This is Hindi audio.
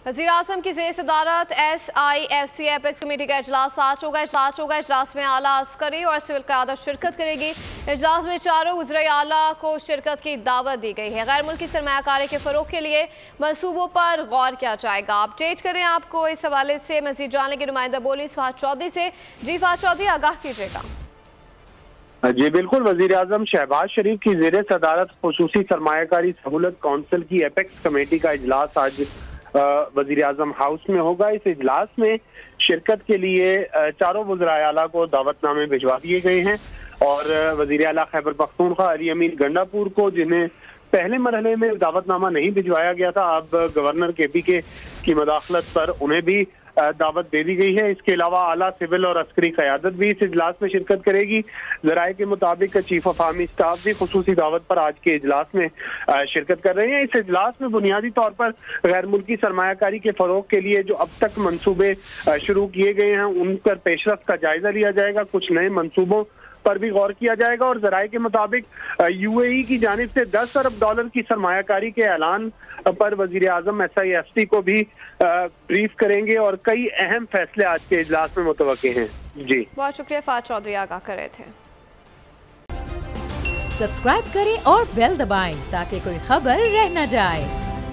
वज़ीर आज़म की ज़ेर सदारत SIFC एपेक्स कमेटी का इजलास आज होगा। इजलास में आला अस्करी और सिविल क़यादत शिरकत करेगी। इजलास में चारों वज़ीर आला को शिरकत की दावत दी गई है। गैर मुल्की सरमायाकारी के फ़रोग़ के लिए मनसूबों पर गौर किया जाएगा। अपडेट करें आपको इस हवाले से मज़ीद जानने की नुमाइंदा बोली फ़ाहद चौधरी से। जी फ़ाहद चौधरी, आगाह कीजिएगा। जी बिल्कुल, वज़ीर आज़म शहबाज शरीफ की ज़ेर सदारत खुसूसी सरमायाकारी सहूलत काउंसिल की एपेक्स कमेटी का इजलास आज वज़ीर आज़म हाउस में होगा। इस इजलास में शिरकत के लिए चारों वज़राए आला को दावतनामे भिजवा दिए गए हैं और वज़ीर आला खैबर पख्तूनख्वा अली अमीन गंडापुर को, जिन्हें पहले मरहले में दावतनामा नहीं भिजवाया गया था, अब गवर्नर KPK की मदाखलत पर उन्हें भी दावत दे दी गई है। इसके अलावा आला सिविल और अस्करी क़यादत भी इस इजलास में शिरकत करेगी। ज़राए के मुताबिक चीफ ऑफ आर्मी स्टाफ भी खुसूसी दावत पर आज के इजलास में शिरकत कर रहे हैं। इस इजलास में बुनियादी तौर पर गैर मुल्की सरमायाकारी के फ़रोग़ के लिए जो अब तक मनसूबे शुरू किए गए हैं उन पर पेशरफ्त का जायजा लिया जाएगा। कुछ नए मनसूबों पर भी गौर किया जाएगा और ज़राए के मुताबिक UAE की जानिब से $10 अरब की सरमायाकारी के ऐलान पर वज़ीर आज़म SIFC को भी ब्रीफ करेंगे और कई अहम फैसले आज के इजलास में मुतवक्के हैं। जी बहुत शुक्रिया, फ़ाहद चौधरी आगाह कर रहे थे। सब्सक्राइब करें और बेल दबाएं ताकि कोई खबर रह न जाए।